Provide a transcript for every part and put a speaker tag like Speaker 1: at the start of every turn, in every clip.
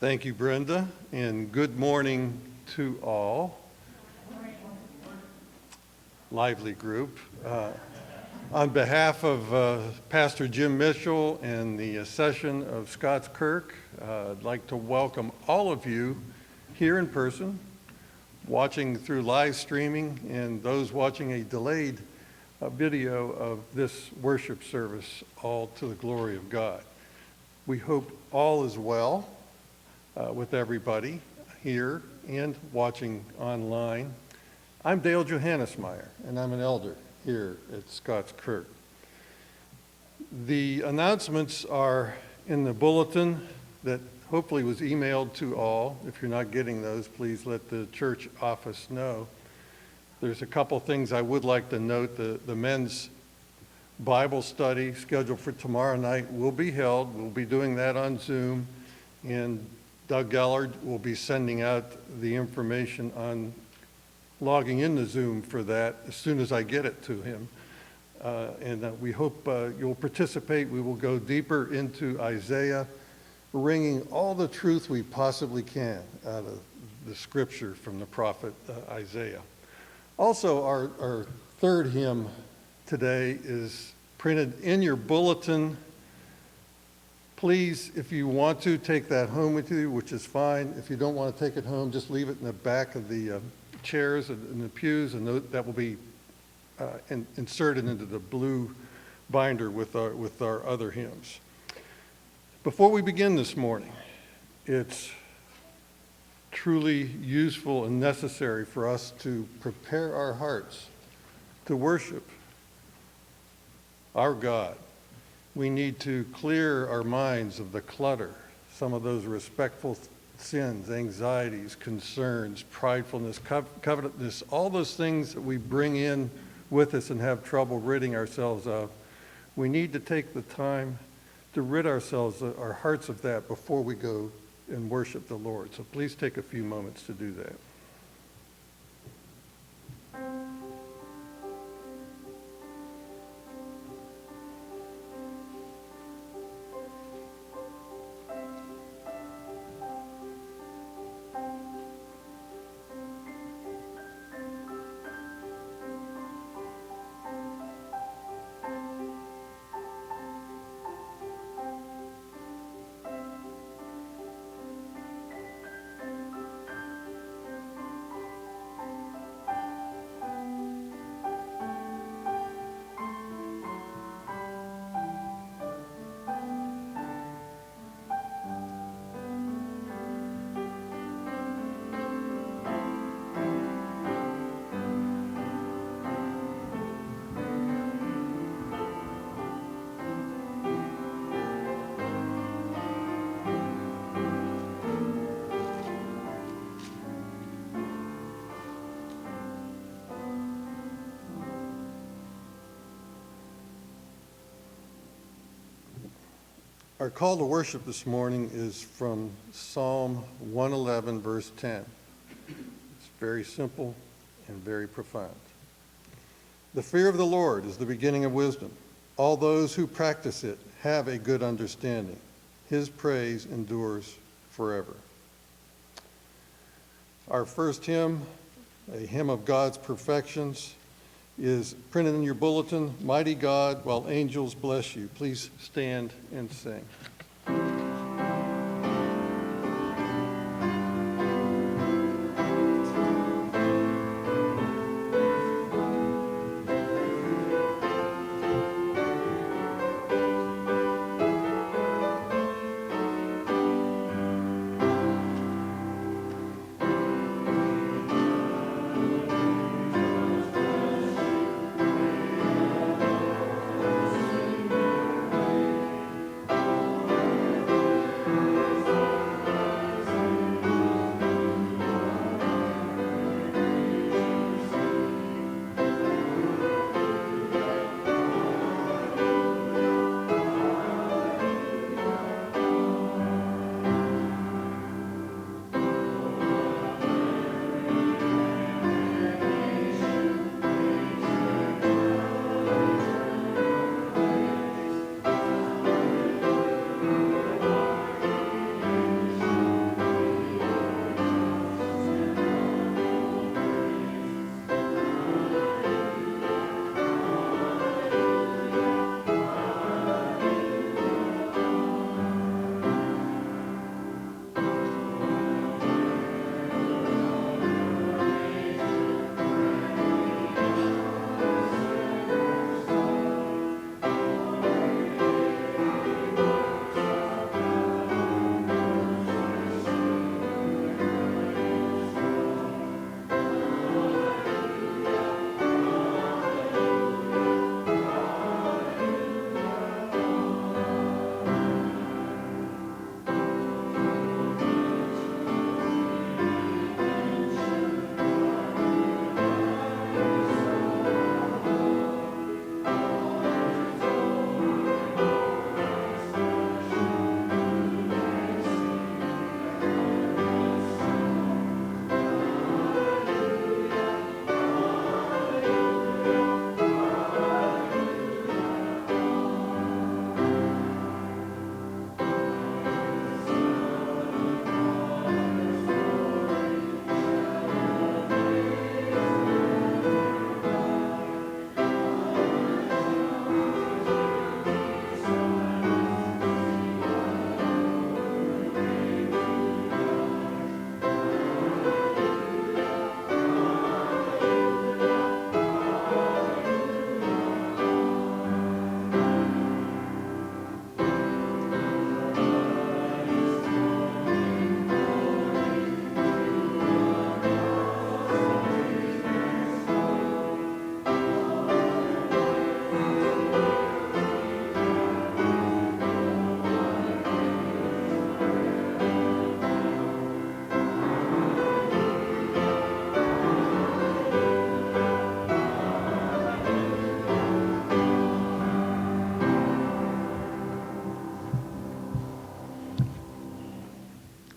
Speaker 1: Thank you, Brenda, and good morning to all. Lively group. On behalf of Pastor Jim Mitchell and the session of Scots Kirk, I'd like to welcome all of you here in person, watching through live streaming, and those watching a delayed video of this worship service, all to the glory of God. We hope all is well with everybody here and watching online. I'm Dale Johannesmeyer, and I'm an elder here at Scots Kirk. The announcements are in the bulletin that hopefully was emailed to all. If you're not getting those, please let the church office know. There's a couple things I would like to note. The men's Bible study scheduled for tomorrow night will be held. We'll be doing that on Zoom, and Doug Gallard will be sending out the information on logging into Zoom for that as soon as I get it to him. And we hope you'll participate. We will go deeper into Isaiah, wringing all the truth we possibly can out of the scripture from the prophet Isaiah. Also, our third hymn today is printed in your bulletin. Please, if you want to, take that home with you, which is fine. If you don't want to take it home, just leave it in the back of the chairs and the pews, and that will be inserted into the blue binder with our other hymns. Before we begin this morning, it's truly useful and necessary for us to prepare our hearts to worship our God. We need to clear our minds of the clutter, some of those respectful sins, anxieties, concerns, pridefulness, covetousness, all those things that we bring in with us and have trouble ridding ourselves of. We need to take the time to rid ourselves, our hearts of that before we go and worship the Lord. So please take a few moments to do that. Our call to worship this morning is from Psalm 111, verse 10. It's very simple and very profound. The fear of the Lord is the beginning of wisdom. All those who practice it have a good understanding. His praise endures forever. Our first hymn, a hymn of God's perfections, is printed in your bulletin, Mighty God, While Angels Bless You. Please stand and sing.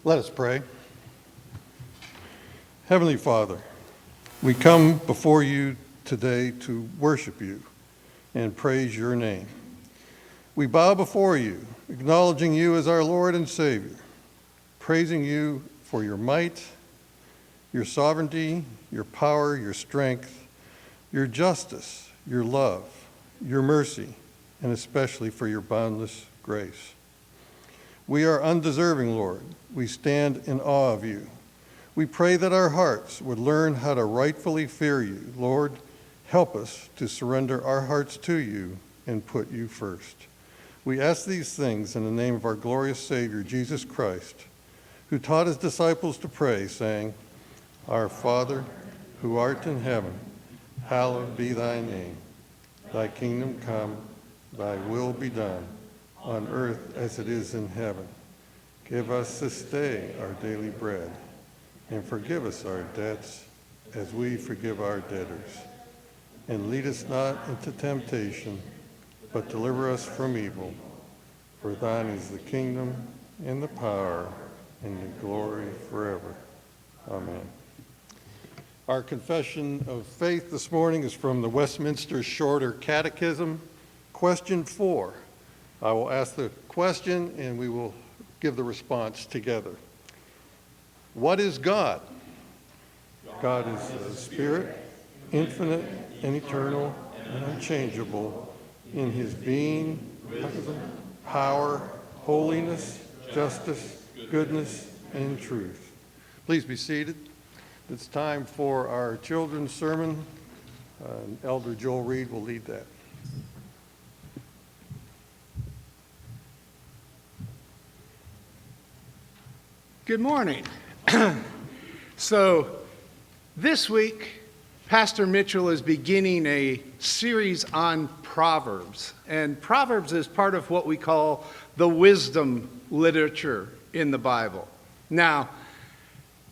Speaker 1: Let us pray. Heavenly Father, we come before you today to worship you and praise your name. We bow before you, acknowledging you as our Lord and Savior, praising you for your might, your sovereignty, your power, your strength, your justice, your love, your mercy, and especially for your boundless grace. We are undeserving, Lord. We stand in awe of you. We pray that our hearts would learn how to rightfully fear you. Lord, help us to surrender our hearts to you and put you first. We ask these things in the name of our glorious Savior, Jesus Christ, who taught his disciples to pray, saying, Our Father, who art in heaven, hallowed be thy name. Thy kingdom come, thy will be done, on earth as it is in heaven. Give us this day our daily bread, and forgive us our debts as we forgive our debtors. And lead us not into temptation, but deliver us from evil. For thine is the kingdom, and the power, and the glory forever. Amen. Our confession of faith this morning is from the Westminster Shorter Catechism, question 4. I will ask the question and we will give the response together. What is God? God is a spirit, infinite and eternal and unchangeable in his being, power, holiness, justice, goodness, and truth. Please be seated. It's time for our children's sermon. Elder Joel Reed will lead that.
Speaker 2: Good morning. So this week, Pastor Mitchell is beginning a series on Proverbs. And Proverbs is part of what we call the wisdom literature in the Bible. Now,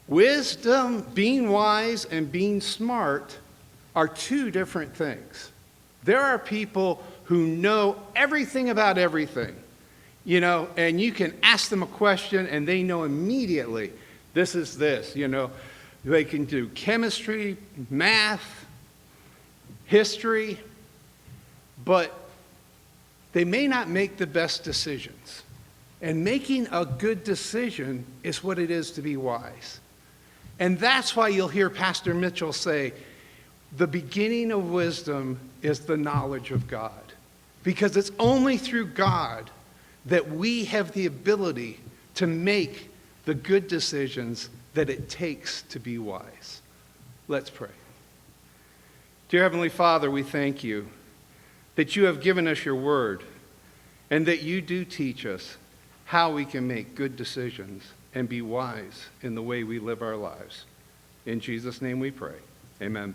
Speaker 2: wisdom, being wise, and being smart are two different things. There are people who know everything about everything. And you can ask them a question and they know immediately, this is this, They can do chemistry, math, history, but they may not make the best decisions. And making a good decision is what it is to be wise. And that's why you'll hear Pastor Mitchell say, the beginning of wisdom is the knowledge of God. Because it's only through God that we have the ability to make the good decisions that it takes to be wise. Let's pray. Dear Heavenly Father, we thank you that you have given us your word and that you do teach us how we can make good decisions and be wise in the way we live our lives. In Jesus' name we pray. Amen.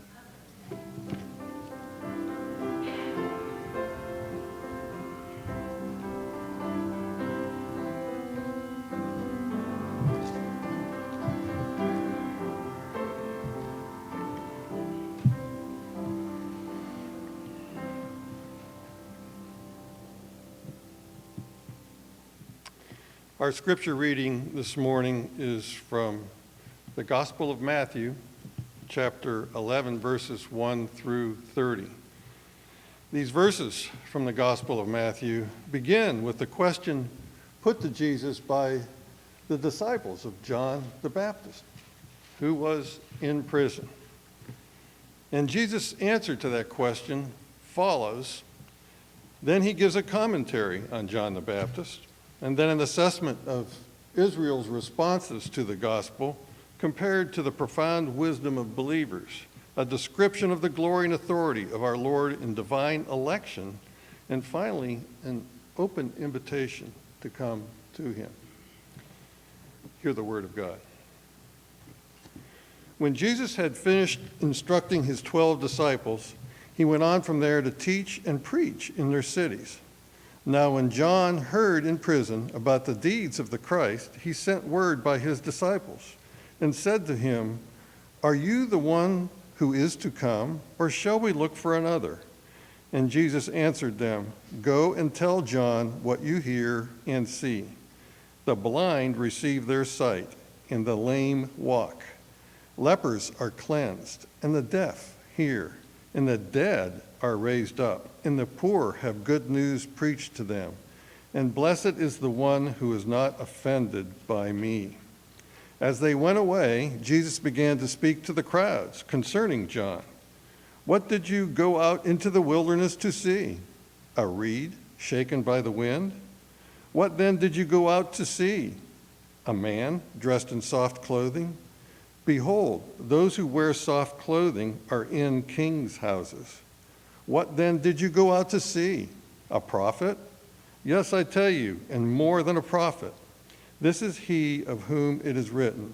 Speaker 1: Our scripture reading this morning is from the Gospel of Matthew, chapter 11, verses 1 through 30. These verses from the Gospel of Matthew begin with the question put to Jesus by the disciples of John the Baptist, who was in prison. And Jesus' answer to that question follows. Then he gives a commentary on John the Baptist, and then an assessment of Israel's responses to the gospel compared to the profound wisdom of believers, a description of the glory and authority of our Lord in divine election, and finally, an open invitation to come to him. Hear the word of God. When Jesus had finished instructing his 12 disciples, he went on from there to teach and preach in their cities. Now when John heard in prison about the deeds of the Christ, he sent word by his disciples and said to him, Are you the one who is to come, or shall we look for another? And Jesus answered them, Go and tell John what you hear and see. The blind receive their sight, and the lame walk. Lepers are cleansed, and the deaf hear, and the dead are raised up, and the poor have good news preached to them. And blessed is the one who is not offended by me." As they went away, Jesus began to speak to the crowds concerning John. "What did you go out into the wilderness to see? A reed shaken by the wind? What then did you go out to see? A man dressed in soft clothing? Behold, those who wear soft clothing are in kings' houses. What then did you go out to see? A prophet? Yes, I tell you, and more than a prophet. This is he of whom it is written,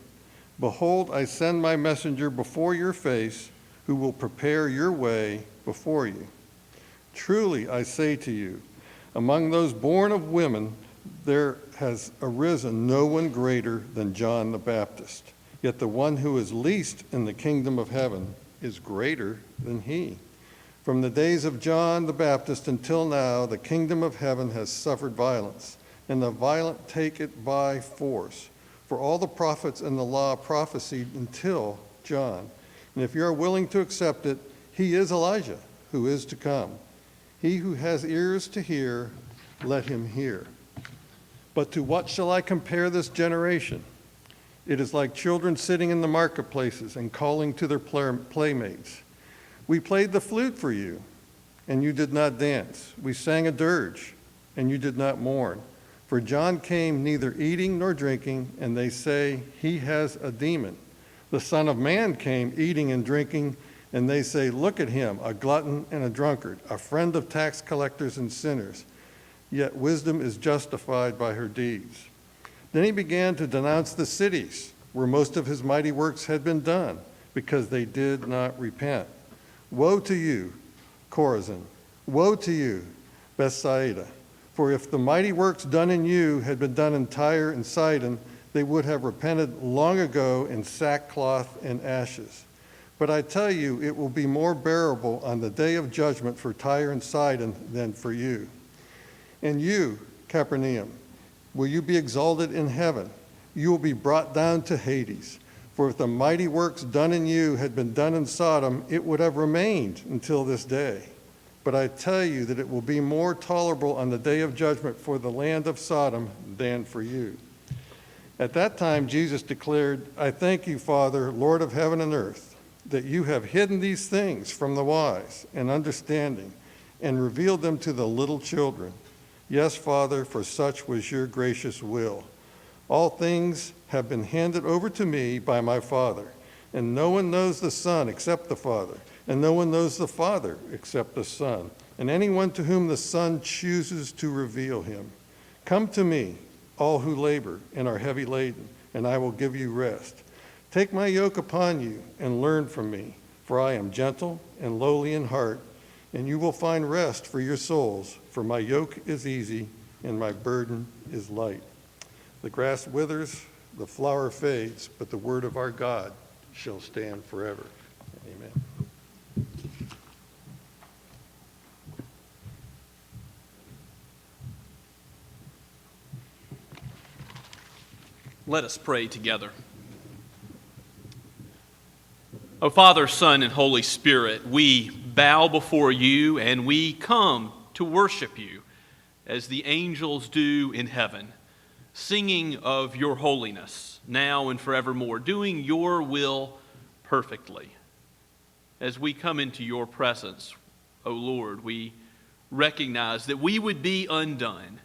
Speaker 1: 'Behold, I send my messenger before your face, who will prepare your way before you.' Truly, I say to you, among those born of women, there has arisen no one greater than John the Baptist. Yet the one who is least in the kingdom of heaven is greater than he. From the days of John the Baptist until now, the kingdom of heaven has suffered violence, and the violent take it by force. For all the prophets and the law prophesied until John. And if you are willing to accept it, he is Elijah, who is to come. He who has ears to hear, let him hear. But to what shall I compare this generation? It is like children sitting in the marketplaces and calling to their playmates. We played the flute for you, and you did not dance. We sang a dirge, and you did not mourn. For John came neither eating nor drinking, and they say he has a demon. The Son of Man came eating and drinking, and they say, look at him, a glutton and a drunkard, a friend of tax collectors and sinners. Yet wisdom is justified by her deeds. Then he began to denounce the cities where most of his mighty works had been done, because they did not repent. Woe to you, Chorazin! Woe to you, Bethsaida! For if the mighty works done in you had been done in Tyre and Sidon, they would have repented long ago in sackcloth and ashes. But I tell you, it will be more bearable on the day of judgment for Tyre and Sidon than for you. And you, Capernaum, will you be exalted in heaven? You will be brought down to Hades. For if the mighty works done in you had been done in Sodom, it would have remained until this day. But I tell you that it will be more tolerable on the day of judgment for the land of Sodom than for you." At that time, Jesus declared, "I thank you, Father, Lord of heaven and earth, that you have hidden these things from the wise and understanding and revealed them to the little children. Yes, Father, for such was your gracious will. All things have been handed over to me by my Father, and no one knows the Son except the Father, and no one knows the Father except the Son, and anyone to whom the Son chooses to reveal him. Come to me, all who labor and are heavy laden, and I will give you rest. Take my yoke upon you and learn from me, for I am gentle and lowly in heart, and you will find rest for your souls, for my yoke is easy and my burden is light." The grass withers, the flower fades, but the word of our God shall stand forever. Amen.
Speaker 3: Let us pray together. O Father, Son, and Holy Spirit, we bow before you and we come to worship you as the angels do in heaven, singing of your holiness now and forevermore, doing your will perfectly. As we come into your presence, O Lord, we recognize that we would be undone.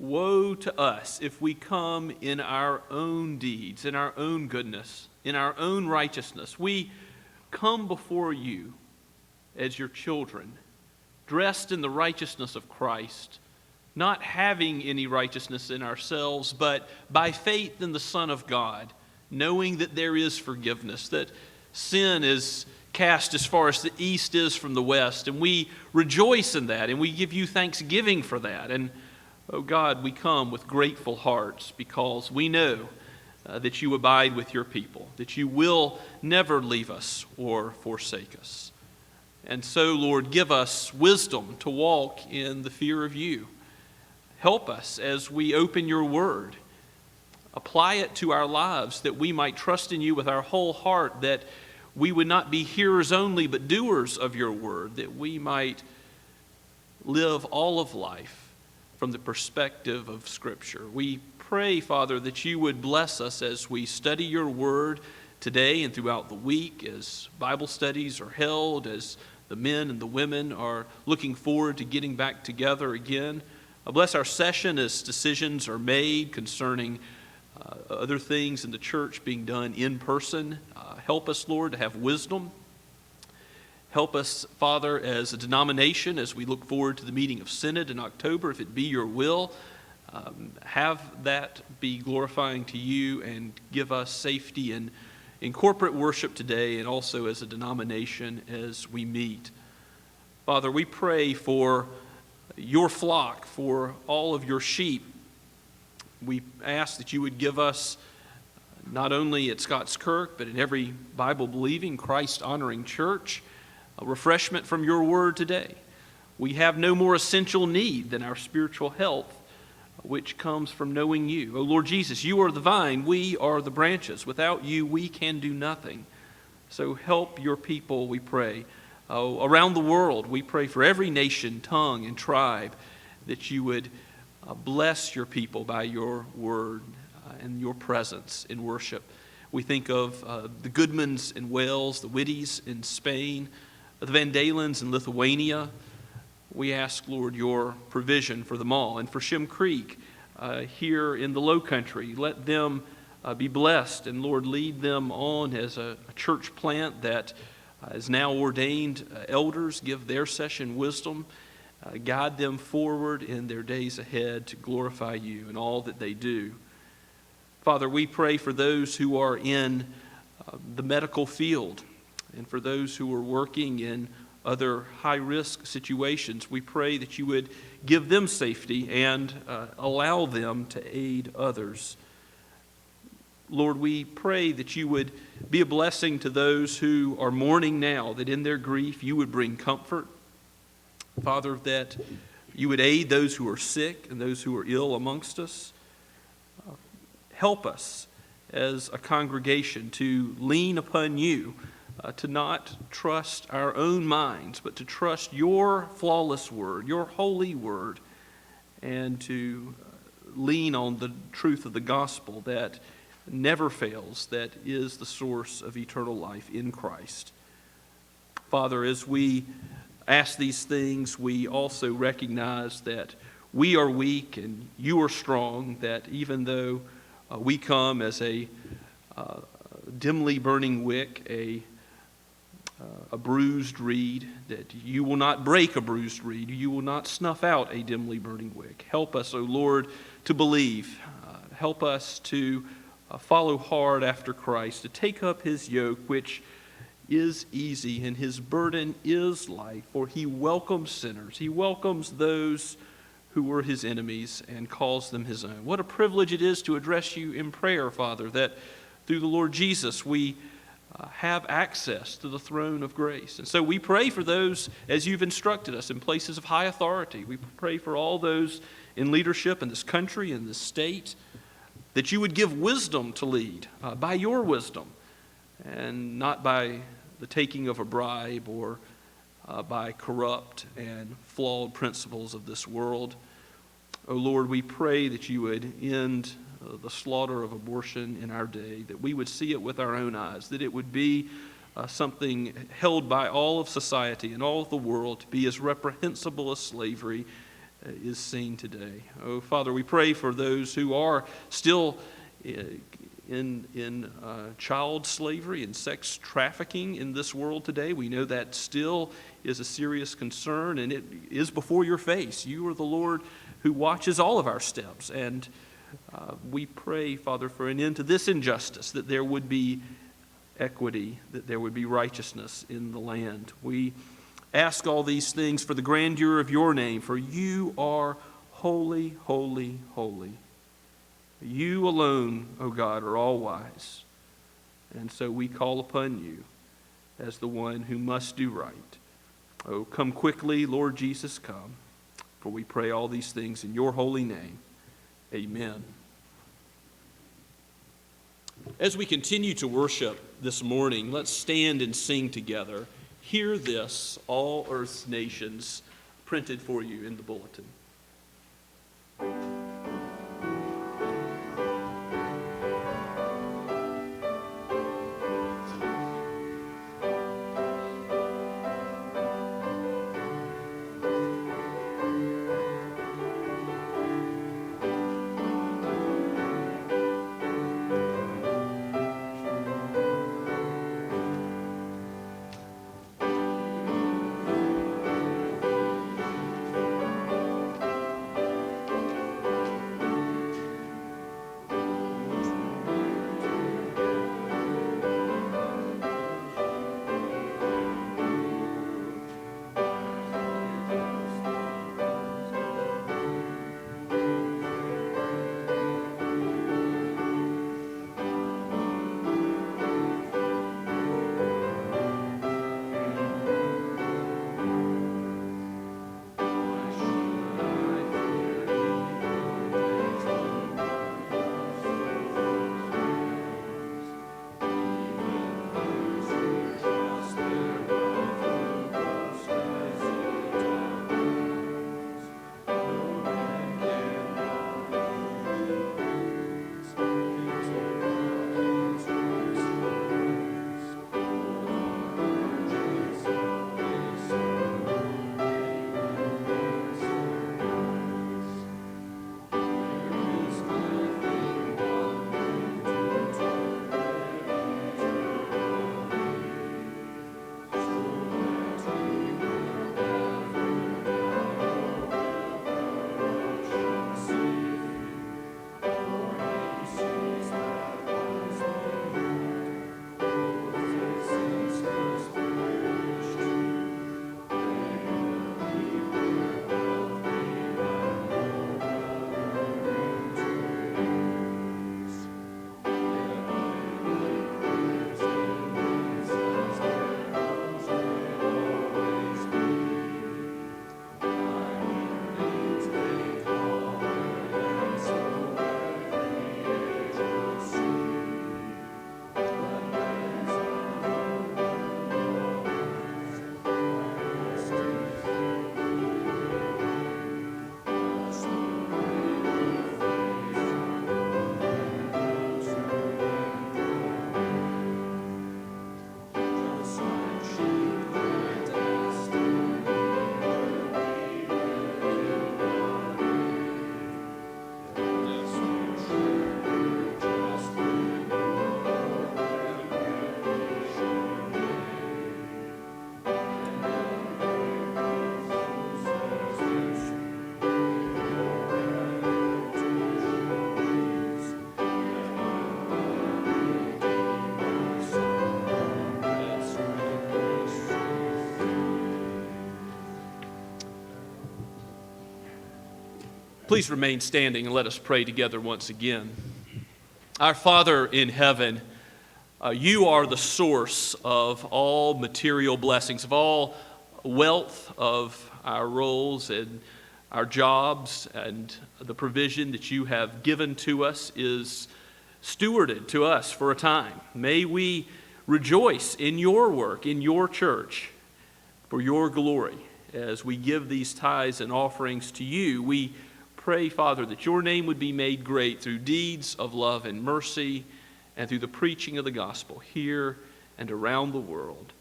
Speaker 3: Woe to us if we come in our own deeds, in our own goodness, in our own righteousness. We come before you as your children, dressed in the righteousness of Christ, not having any righteousness in ourselves, but by faith in the Son of God, knowing that there is forgiveness, that sin is cast as far as the east is from the west, and we rejoice in that, and we give you thanksgiving for that. And, oh God, we come with grateful hearts because we know that you abide with your people, that you will never leave us or forsake us. And so, Lord, give us wisdom to walk in the fear of you. Help us as we open your word apply it to our lives, that we might trust in you with our whole heart, that we would not be hearers only, but doers of your word, that we might live all of life from the perspective of Scripture. We pray, Father, that you would bless us as we study your word today and throughout the week, as Bible studies are held, as the men and the women are looking forward to getting back together again. Bless our session as decisions are made concerning other things in the church being done in person. Help us, Lord, to have wisdom. Help us, Father, as a denomination, as we look forward to the meeting of Synod in October, if it be your will, have that be glorifying to you and give us safety in corporate worship today and also as a denomination as we meet. Father, we pray for your flock, for all of your sheep. We ask that you would give us, not only at Scots Kirk, but in every Bible-believing, Christ-honoring church, a refreshment from your word today. We have no more essential need than our spiritual health, which comes from knowing you. O Lord Jesus, you are the vine, we are the branches. Without you, we can do nothing. So help your people, we pray. Around the world, we pray for every nation, tongue, and tribe, that you would bless your people by your word and your presence in worship. We think of the Goodmans in Wales, the Whitties in Spain, the Van Dalens in Lithuania. We ask, Lord, your provision for them all. And for Shem Creek here in the Low Country, let them be blessed. And, Lord, lead them on as a church plant that is now ordained elders. Give their session wisdom. Guide them forward in their days ahead to glorify you in all that they do. Father, we pray for those who are in the medical field and for those who are working in other high-risk situations. We pray that you would give them safety and allow them to aid others. Lord, we pray that you would be a blessing to those who are mourning now, that in their grief you would bring comfort. Father, that you would aid those who are sick and those who are ill amongst us. Help us as a congregation to lean upon you, to not trust our own minds, but to trust your flawless word, your holy word, and to lean on the truth of the gospel that never fails, that is the source of eternal life in Christ. Father, as we ask these things, we also recognize that we are weak and you are strong, that even though we come as a dimly burning wick, a bruised reed, that you will not break a bruised reed. You will not snuff out a dimly burning wick. Help us, O Lord, to believe. Help us to follow hard after Christ, to take up his yoke, which is easy, and his burden is light, for he welcomes sinners. He welcomes those who were his enemies and calls them his own. What a privilege it is to address you in prayer, Father, that through the Lord Jesus we have access to the throne of grace. And so we pray for those as you've instructed us in places of high authority. We pray for all those in leadership in this country, in this state, that you would give wisdom to lead by your wisdom and not by the taking of a bribe or by corrupt and flawed principles of this world. Oh Lord, we pray that you would end the slaughter of abortion in our day, that we would see it with our own eyes, that it would be something held by all of society and all of the world to be as reprehensible as slavery is seen today. Oh Father, we pray for those who are still in child slavery and sex trafficking in this world today. We know that still is a serious concern, and it is before your face. You are the Lord who watches all of our steps, and we pray, Father, for an end to this injustice, that there would be equity, that there would be righteousness in the land. We ask all these things for the grandeur of your name, for you are holy, holy, holy. You alone, O God, are all wise. And so we call upon you as the one who must do right. Oh, come quickly, Lord Jesus, come. For we pray all these things in your holy name. Amen. As we continue to worship this morning, let's stand and sing together. Hear this, all earth's nations, printed for you in the bulletin. Please remain standing and let us pray together once again. Our Father in heaven, you are the source of all material blessings, of all wealth of our roles and our jobs, and the provision that you have given to us is stewarded to us for a time. May we rejoice in your work, in your church, for your glory. As we give these tithes and offerings to you, we pray, Father, that your name would be made great through deeds of love and mercy and through the preaching of the gospel here and around the world.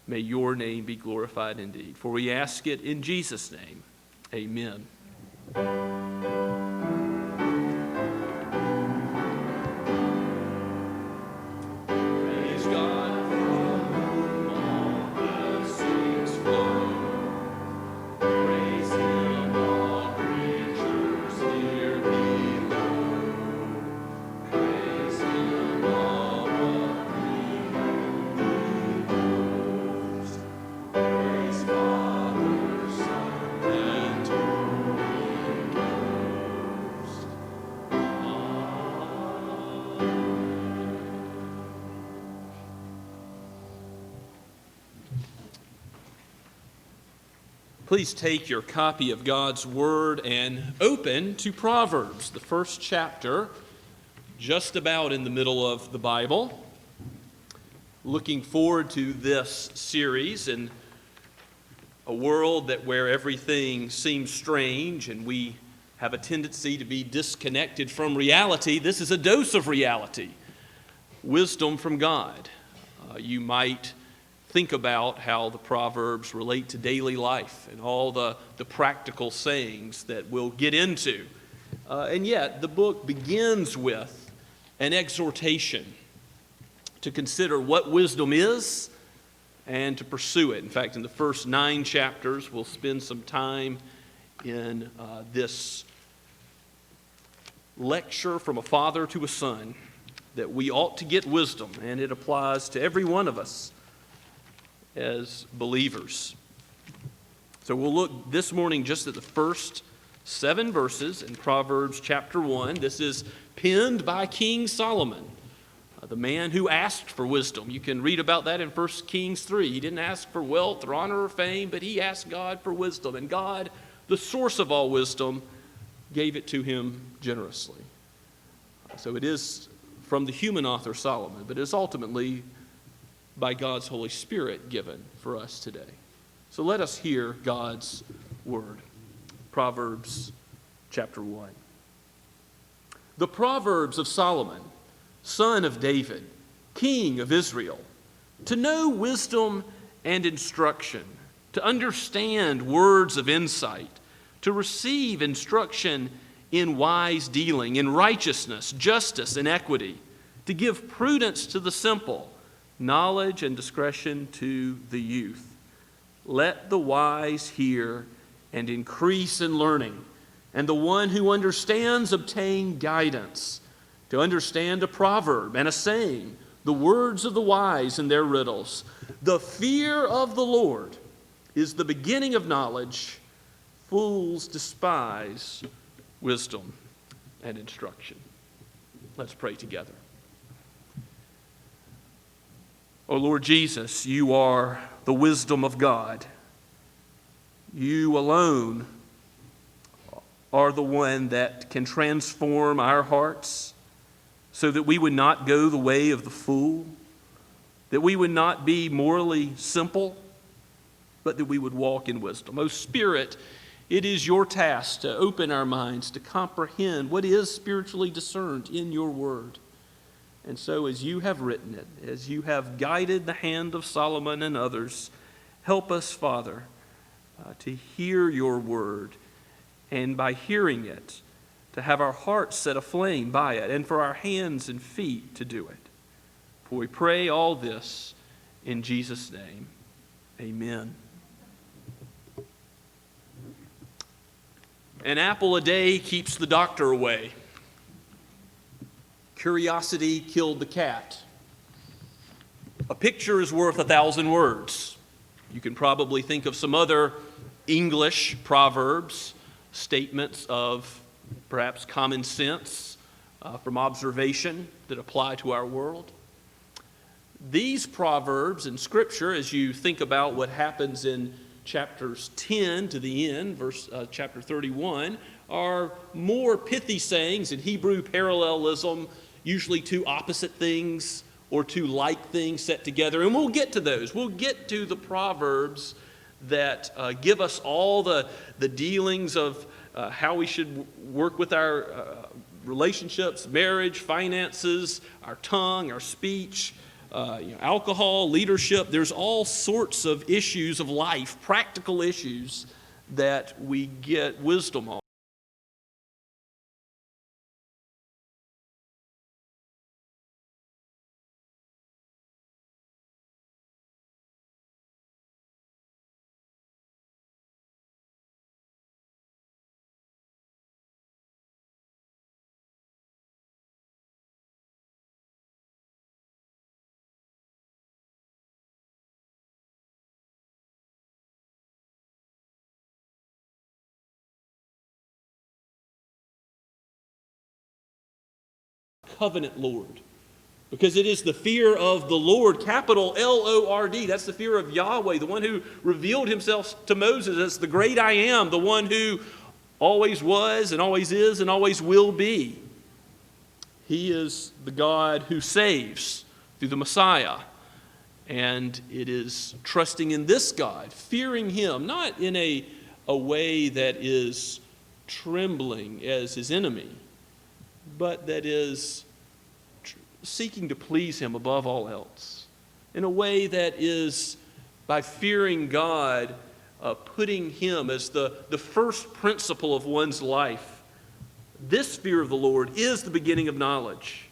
Speaker 3: May your name be glorified indeed. For we ask it in Jesus' name. Amen. Praise God from whom all blessings flow. Praise him, all creatures here below. Praise him, all of the Holy Ghost. Praise Father, Son, and Holy Ghost. Please take your copy of God's Word and open to Proverbs, the first chapter. just about in the middle of the Bible. Looking forward to this series in a world where everything seems strange and we have a tendency to be disconnected from reality. This is a dose of reality, wisdom from God. You might think about how the Proverbs relate to daily life and all the practical sayings that we'll get into. And yet, the book begins with an exhortation to consider what wisdom is and to pursue it. In fact, in the first 9 chapters, we'll spend some time in this lecture from a father to a son that we ought to get wisdom, and it applies to every one of us as believers. So we'll look this morning just at the first 7 verses in Proverbs chapter 1. This is penned by King Solomon, the man who asked for wisdom. You can read about that in 1 Kings 3. He didn't ask for wealth or honor or fame, but he asked God for wisdom. And God, the source of all wisdom, gave it to him generously. So it is from the human author Solomon, but it is ultimately by God's Holy Spirit given for us today. So let us hear God's word. Proverbs chapter 1. The Proverbs of Solomon, son of David, king of Israel, to know wisdom and instruction, to understand words of insight, to receive instruction in wise dealing, in righteousness, justice, and equity, to give prudence to the simple, knowledge and discretion to the youth. Let the wise hear and increase in learning, and the one who understands obtain guidance. To understand a proverb and a saying, the words of the wise and their riddles. The fear of the Lord is the beginning of knowledge. Fools despise wisdom and instruction. Let's pray together. O Lord Jesus, you are the wisdom of God. You alone are the one that can transform our hearts so that we would not go the way of the fool, that we would not be morally simple, but that we would walk in wisdom. O Spirit, it is your task to open our minds to comprehend what is spiritually discerned in your word. And so as you have written it, as you have guided the hand of Solomon and others, help us, Father, to hear your word, and by hearing it, to have our hearts set aflame by it, and for our hands and feet to do it. For we pray all this in Jesus' name. Amen. An apple a day keeps the doctor away. Curiosity killed the cat. A picture is worth 1,000 words. You can probably think of some other English proverbs, statements of perhaps common sense from observation that apply to our world. These proverbs in Scripture, as you think about what happens in chapters 10 to the end, chapter 31, are more pithy sayings in Hebrew parallelism, usually two opposite things or two like things set together. And we'll get to those. We'll get to the proverbs that give us all the dealings of how we should work with our relationships, marriage, finances, our tongue, our speech, alcohol, leadership. There's all sorts of issues of life, practical issues that we get wisdom on. Covenant Lord, because it is the fear of the Lord, capital L-O-R-D. That's the fear of Yahweh, the one who revealed himself to Moses as the great I am, the one who always was and always is and always will be. He is the God who saves through the Messiah. And it is trusting in this God, fearing him, not in a way that is trembling as his enemy, but that is seeking to please him above all else, in a way that is, by fearing God, putting him as the first principle of one's life. This fear of the Lord is the beginning of knowledge.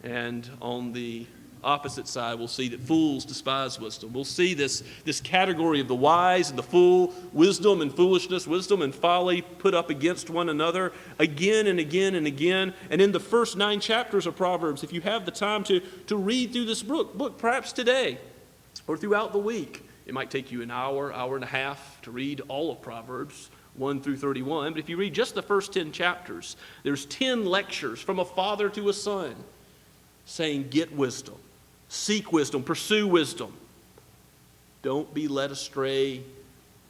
Speaker 3: And on the opposite side, we'll see that fools despise wisdom. We'll see this category of the wise and the fool, wisdom and foolishness, wisdom and folly put up against one another again and again and again. And in the first 9 chapters of Proverbs, if you have the time to read through this book, perhaps today or throughout the week, it might take you an hour and a half to read all of Proverbs 1 through 31. But if you read just the first 10 chapters, there's 10 lectures from a father to a son saying, get wisdom. Seek wisdom, pursue wisdom. Don't be led astray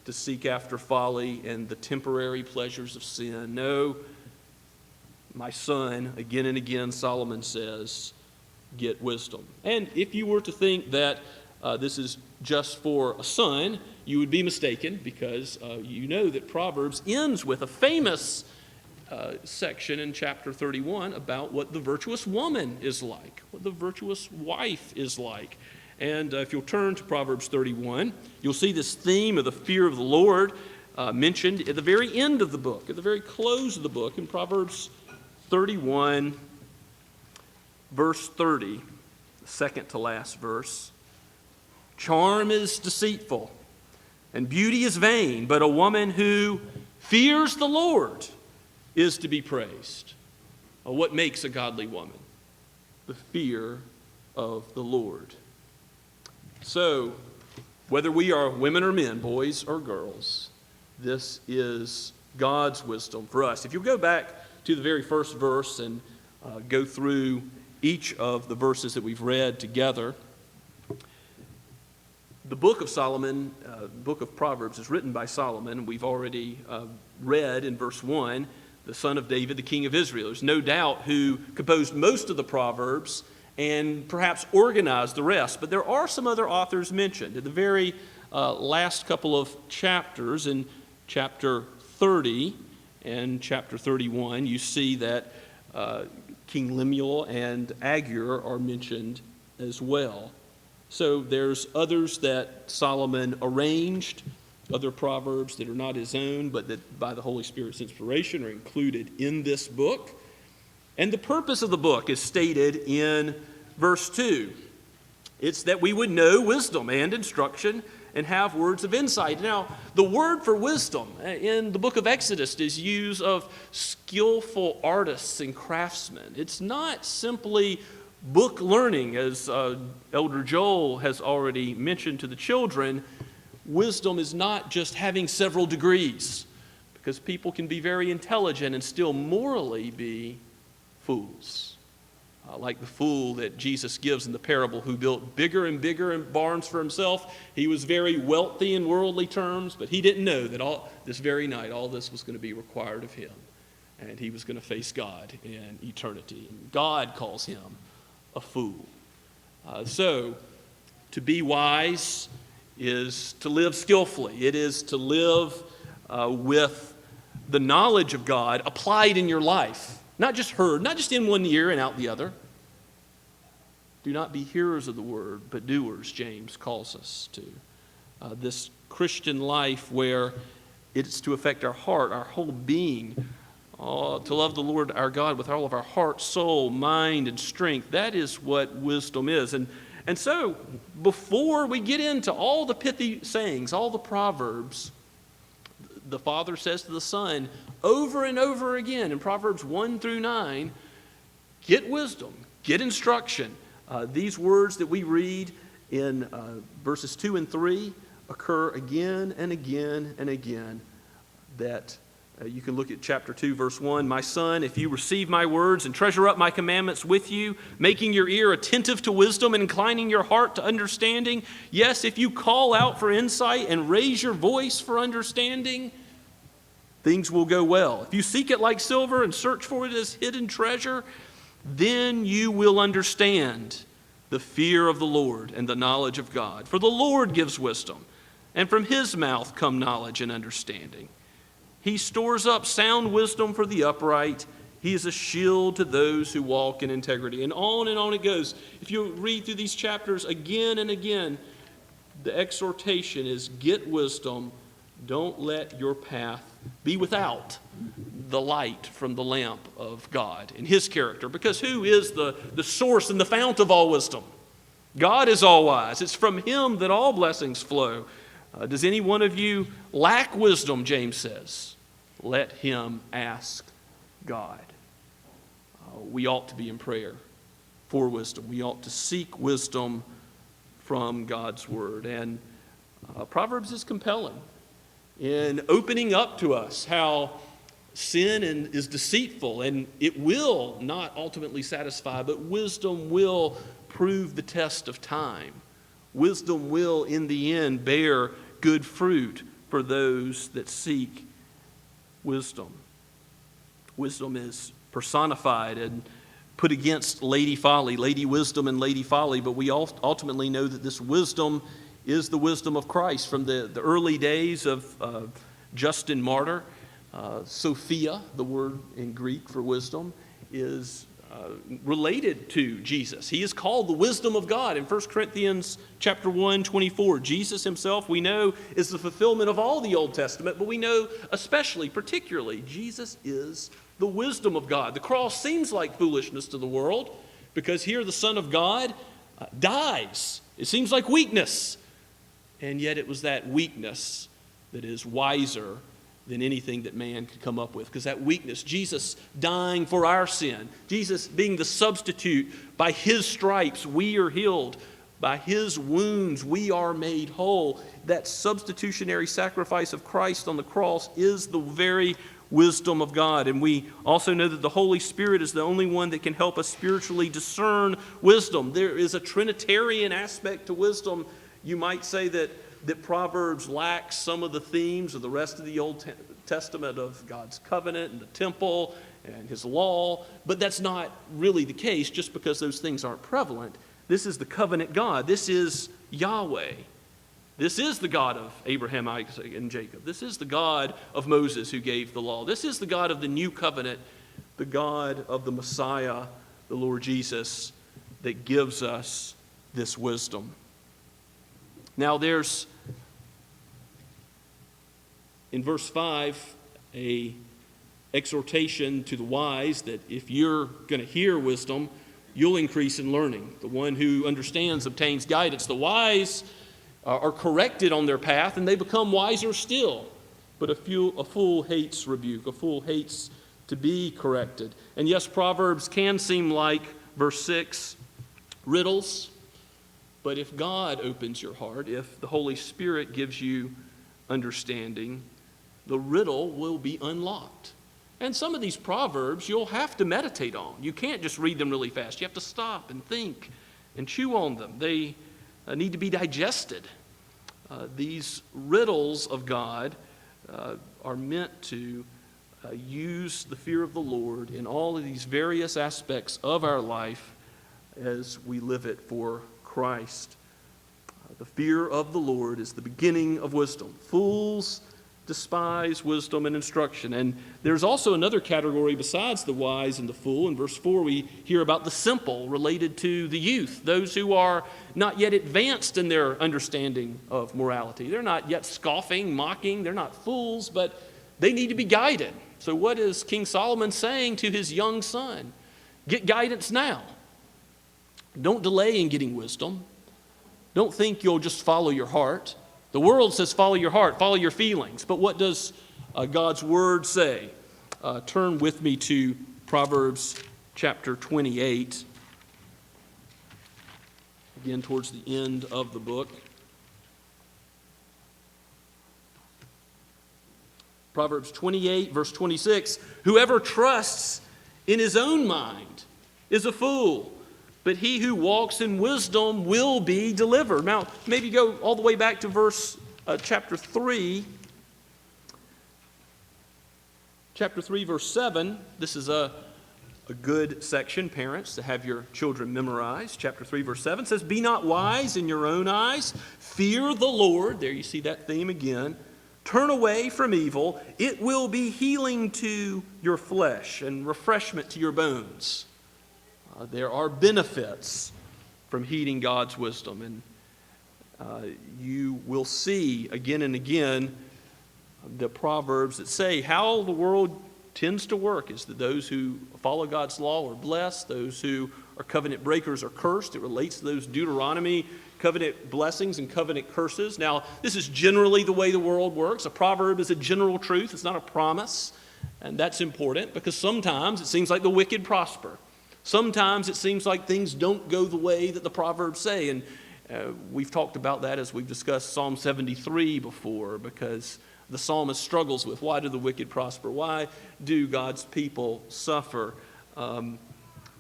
Speaker 3: to seek after folly and the temporary pleasures of sin. No, my son, again and again, Solomon says, get wisdom. And if you were to think that this is just for a son, you would be mistaken, because you know that Proverbs ends with a famous section in chapter 31 about what the virtuous woman is like, what the virtuous wife is like. And if you'll turn to Proverbs 31, you'll see this theme of the fear of the Lord mentioned at the very end of the book, at the very close of the book, in Proverbs 31, verse 30, the second to last verse. Charm is deceitful, and beauty is vain, but a woman who fears the Lord is to be praised. What makes a godly woman? The fear of the Lord. So, whether we are women or men, boys or girls, this is God's wisdom for us. If you go back to the very first verse and go through each of the verses that we've read together, the book of Solomon, book of Proverbs, is written by Solomon. We've already read in verse 1, the son of David, the king of Israel. There's no doubt who composed most of the Proverbs and perhaps organized the rest. But there are some other authors mentioned. In the very last couple of chapters, in chapter 30 and chapter 31, you see that King Lemuel and Agur are mentioned as well. So there's others that Solomon arranged, other proverbs that are not his own, but that by the Holy Spirit's inspiration are included in this book. And the purpose of the book is stated in verse 2. It's that we would know wisdom and instruction and have words of insight. Now, the word for wisdom in the book of Exodus is used of skillful artists and craftsmen. It's not simply book learning, as Elder Joel has already mentioned to the children. Wisdom is not just having several degrees, because people can be very intelligent and still morally be fools. Like the fool that Jesus gives in the parable, who built bigger and bigger barns for himself. He was very wealthy in worldly terms, but he didn't know that this very night all this was going to be required of him, and he was going to face God in eternity. And God calls him a fool. So, to be wise is to live skillfully. It is to live with the knowledge of God applied in your life. Not just heard, not just in one ear and out the other. Do not be hearers of the word, but doers, James calls us to. This Christian life where it's to affect our heart, our whole being, to love the Lord our God with all of our heart, soul, mind, and strength. That is what wisdom is. And so, before we get into all the pithy sayings, all the proverbs, the Father says to the Son over and over again in Proverbs 1 through 9, get wisdom, get instruction. These words that we read in verses 2 and 3 occur again and again and again. That you can look at chapter 2, verse 1. My son, if you receive my words and treasure up my commandments with you, making your ear attentive to wisdom and inclining your heart to understanding, yes, if you call out for insight and raise your voice for understanding, things will go well. If you seek it like silver and search for it as hidden treasure, Then you will understand the fear of the Lord and the knowledge of God. For the Lord gives wisdom, and from his mouth come knowledge and understanding. He stores up sound wisdom for the upright. He is a shield to those who walk in integrity. And on it goes. If you read through these chapters again and again, the exhortation is get wisdom. Don't let your path be without the light from the lamp of God and his character. Because who is the source and the fount of all wisdom? God is all wise. It's from him that all blessings flow. Does any one of you lack wisdom, James says? Let him ask God. We ought to be in prayer for wisdom. We ought to seek wisdom from God's word. And Proverbs is compelling in opening up to us how sin is deceitful, and it will not ultimately satisfy, but wisdom will prove the test of time. Wisdom will, in the end, bear good fruit for those that seek wisdom. Wisdom is personified and put against Lady Folly, Lady Wisdom and Lady Folly, but we ultimately know that this wisdom is the wisdom of Christ. From the early days of Justin Martyr, Sophia, the word in Greek for wisdom, is related to Jesus. He is called the wisdom of God in 1 Corinthians chapter 1, 24. Jesus himself, we know, is the fulfillment of all the Old Testament, but we know especially, particularly, Jesus is the wisdom of God. The cross seems like foolishness to the world because here the Son of God dies. It seems like weakness. And yet it was that weakness that is wiser than anything that man could come up with. Because that weakness, Jesus dying for our sin, Jesus being the substitute, by his stripes we are healed, by his wounds we are made whole. That substitutionary sacrifice of Christ on the cross is the very wisdom of God. And we also know that the Holy Spirit is the only one that can help us spiritually discern wisdom. There is a Trinitarian aspect to wisdom. You might say that Proverbs lacks some of the themes of the rest of the Old Testament of God's covenant and the temple and his law, but that's not really the case just because those things aren't prevalent. This is the covenant God. This is Yahweh. This is the God of Abraham, Isaac, and Jacob. This is the God of Moses who gave the law. This is the God of the new covenant, the God of the Messiah, the Lord Jesus, that gives us this wisdom. Now there's, in verse 5, a exhortation to the wise that if you're going to hear wisdom, you'll increase in learning. The one who understands obtains guidance. The wise are corrected on their path and they become wiser still. But a fool hates rebuke. A fool hates to be corrected. And yes, Proverbs can seem like, verse 6, riddles. But if God opens your heart, if the Holy Spirit gives you understanding, the riddle will be unlocked. And some of these Proverbs you'll have to meditate on. You can't just read them really fast. You have to stop and think and chew on them. They need to be digested. These riddles of God are meant to use the fear of the Lord in all of these various aspects of our life as we live it for Christ. The fear of the Lord is the beginning of wisdom. Fools despise wisdom and instruction. And there's also another category besides the wise and the fool. In verse 4, we hear about the simple related to the youth, those who are not yet advanced in their understanding of morality. They're not yet scoffing, mocking. They're not fools, but they need to be guided. So what is King Solomon saying to his young son? Get guidance now. Don't delay in getting wisdom. Don't think you'll just follow your heart. The world says follow your heart, follow your feelings. But what does God's word say? Turn with me to Proverbs chapter 28. Again, towards the end of the book. Proverbs 28, verse 26. Whoever trusts in his own mind is a fool, but he who walks in wisdom will be delivered. Now, maybe go all the way back to chapter 3. Chapter 3, verse 7. This is a a good section, parents, to have your children memorize. Chapter 3, verse 7 says, "Be not wise in your own eyes. Fear the Lord." There you see that theme again. "Turn away from evil. It will be healing to your flesh and refreshment to your bones." There are benefits from heeding God's wisdom. And you will see again and again the proverbs that say how the world tends to work is that those who follow God's law are blessed, those who are covenant breakers are cursed. It relates to those Deuteronomy covenant blessings and covenant curses. Now, this is generally the way the world works. A proverb is a general truth. It's not a promise. And that's important because sometimes it seems like the wicked prosper. Sometimes it seems like things don't go the way that the proverbs say. And we've talked about that as we've discussed Psalm 73 before, because the psalmist struggles with, why do the wicked prosper? Why do God's people suffer? In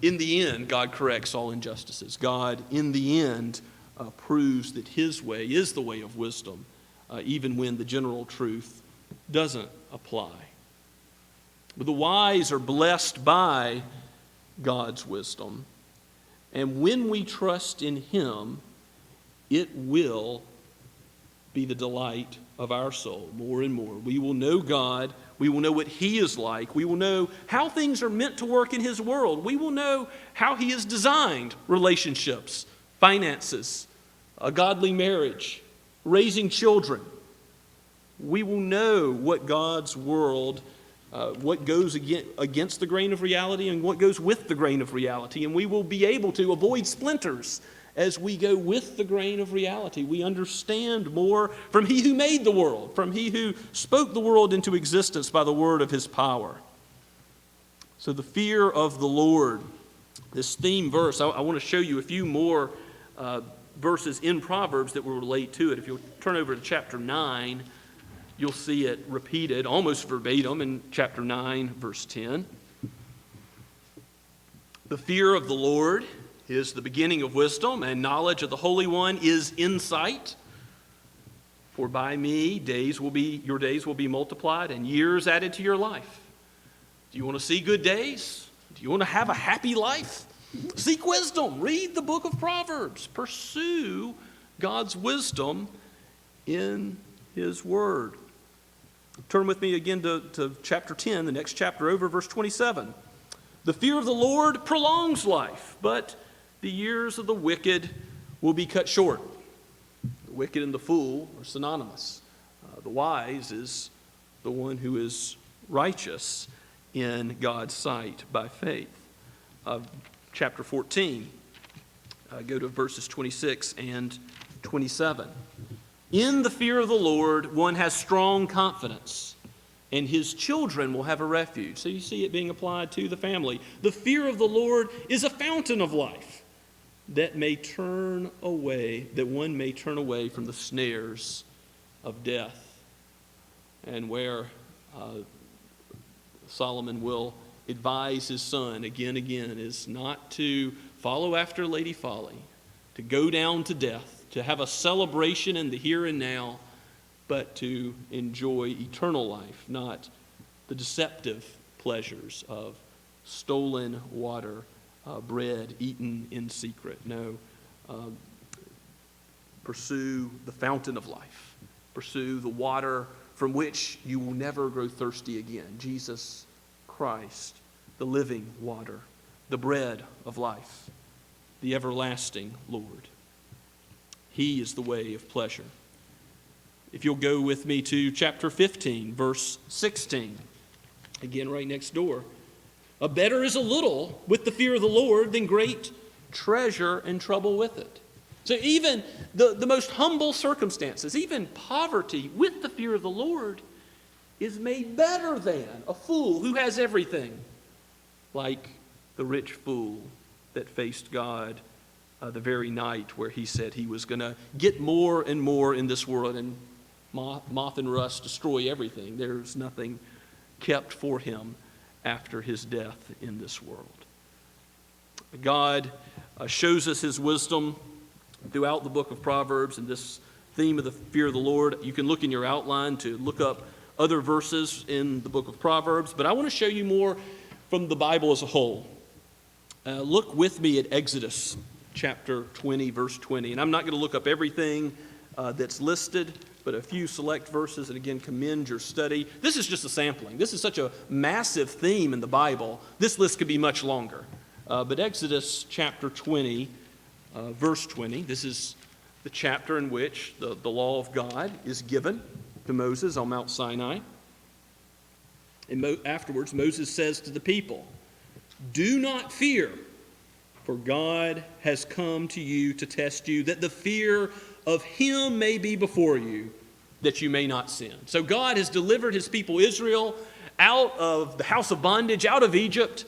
Speaker 3: the end, God corrects all injustices. God, in the end, proves that his way is the way of wisdom, even when the general truth doesn't apply. But the wise are blessed by God's wisdom, and when we trust in him, it will be the delight of our soul more and more. We will know God. We will know what he is like. We will know how things are meant to work in his world. We will know how he has designed relationships, finances, a godly marriage, raising children. We will know what God's world, what goes against the grain of reality and what goes with the grain of reality. And we will be able to avoid splinters as we go with the grain of reality. We understand more from he who made the world, from he who spoke the world into existence by the word of his power. So the fear of the Lord, this theme verse, I want to show you a few more verses in Proverbs that will relate to it. If you'll turn over to chapter 9, you'll see it repeated almost verbatim in chapter 9, verse 10. The fear of the Lord is the beginning of wisdom, and knowledge of the Holy One is insight. For by me your days will be multiplied and years added to your life. Do you want to see good days? Do you want to have a happy life? Seek wisdom. Read the book of Proverbs. Pursue God's wisdom in his word. Turn with me again to chapter 10, the next chapter over, verse 27. The fear of the Lord prolongs life, but the years of the wicked will be cut short. The wicked and the fool are synonymous. The wise is the one who is righteous in God's sight by faith. Chapter 14, go to verses 26 and 27. In the fear of the Lord, one has strong confidence, and his children will have a refuge. So you see it being applied to the family. The fear of the Lord is a fountain of life that one may turn away from the snares of death. And where Solomon will advise his son again is not to follow after Lady Folly, to go down to death, to have a celebration in the here and now, but to enjoy eternal life, not the deceptive pleasures of stolen water, bread eaten in secret. No, pursue the fountain of life. Pursue the water from which you will never grow thirsty again. Jesus Christ, the living water, the bread of life, the everlasting Lord. He is the way of pleasure. If you'll go with me to chapter 15, verse 16, again right next door. A better is a little with the fear of the Lord than great treasure and trouble with it. So even the most humble circumstances, even poverty with the fear of the Lord is made better than a fool who has everything, like the rich fool that faced God the very night where he said he was going to get more and more in this world, and moth and rust destroy everything. There's nothing kept for him after his death in this world. God shows us his wisdom throughout the book of Proverbs, and this theme of the fear of the Lord. You can look in your outline to look up other verses in the book of Proverbs, but I want to show you more from the Bible as a whole. Look with me at Exodus chapter 20, verse 20. And I'm not going to look up everything that's listed, but a few select verses, and again, commend your study. This is just a sampling. This is such a massive theme in the Bible. This list could be much longer. But Exodus chapter 20, verse 20, this is the chapter in which the law of God is given to Moses on Mount Sinai. And afterwards, Moses says to the people, "Do not fear, for God has come to you to test you, that the fear of him may be before you, that you may not sin." So God has delivered his people Israel out of the house of bondage, out of Egypt,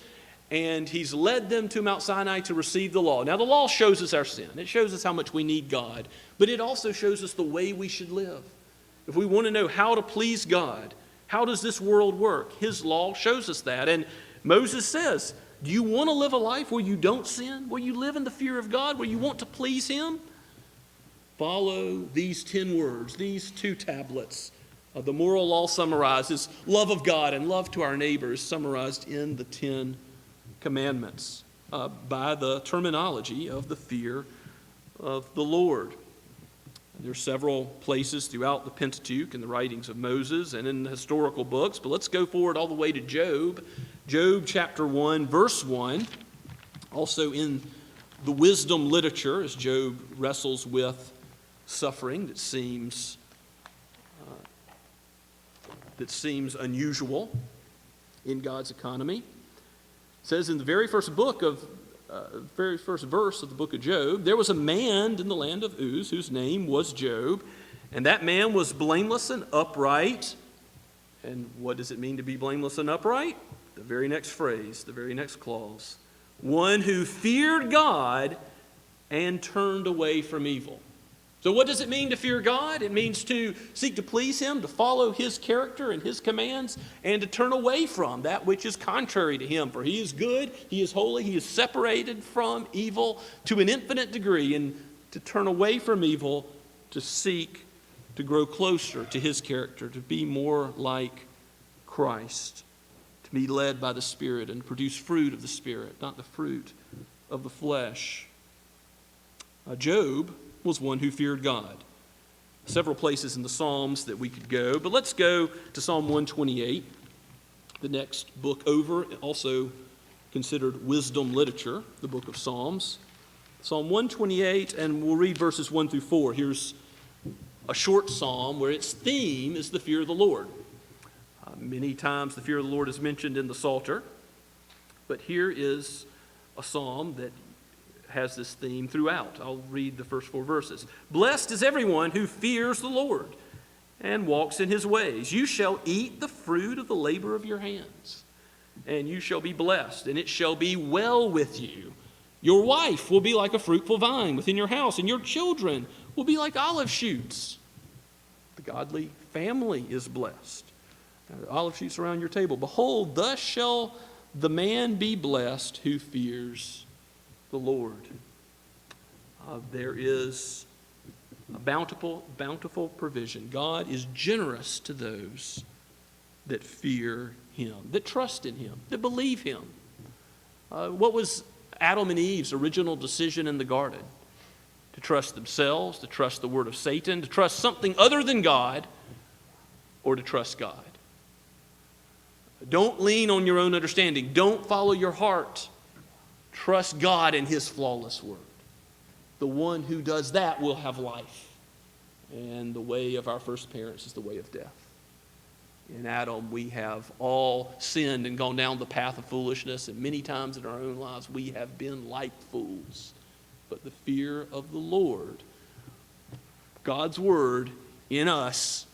Speaker 3: and he's led them to Mount Sinai to receive the law. Now, the law shows us our sin. It shows us how much we need God, but it also shows us the way we should live. If we want to know how to please God, how does this world work? His law shows us that. And Moses says, do you want to live a life where you don't sin, where you live in the fear of God, where you want to please him? Follow these 10 words, these 2 tablets. The moral law summarizes love of God and love to our neighbors, summarized in the 10 commandments by the terminology of the fear of the Lord. There are several places throughout the Pentateuch in the writings of Moses and in the historical books, but let's go forward all the way to Job. Job chapter 1, verse 1, also in the wisdom literature as Job wrestles with suffering that seems unusual in God's economy. It says in the very first verse of the book of Job, there was a man in the land of Uz whose name was Job, and that man was blameless and upright. And what does it mean to be blameless and upright? The very next phrase, the very next clause. One who feared God and turned away from evil. So what does it mean to fear God? It means to seek to please him, to follow his character and his commands, and to turn away from that which is contrary to him. For he is good, he is holy, he is separated from evil to an infinite degree, and to turn away from evil, to seek to grow closer to his character, to be more like Christ, to be led by the Spirit and produce fruit of the Spirit, not the fruit of the flesh. Job was one who feared God. Several places in the Psalms that we could go, but let's go to Psalm 128, the next book over, also considered wisdom literature, the book of Psalms. Psalm 128, and we'll read verses 1 through 4. Here's a short psalm where its theme is the fear of the Lord. Many times the fear of the Lord is mentioned in the Psalter, but here is a psalm that has this theme throughout. I'll read the first 4 verses. Blessed is everyone who fears the Lord and walks in his ways. You shall eat the fruit of the labor of your hands, and you shall be blessed, and it shall be well with you. Your wife will be like a fruitful vine within your house, and your children will be like olive shoots. The godly family is blessed. Now, the olive shoots around your table. Behold, thus shall the man be blessed who fears the Lord. There is a bountiful provision. God is generous to those that fear him, that trust in him, that believe him. What was Adam and Eve's original decision in the garden? To trust themselves, to trust the word of Satan, to trust something other than God, or to trust God. Don't lean on your own understanding. Don't follow your heart. Trust God and his flawless word. The one who does that will have life. And the way of our first parents is the way of death. In Adam, we have all sinned and gone down the path of foolishness, and many times in our own lives we have been like fools. But the fear of the Lord, God's word in us,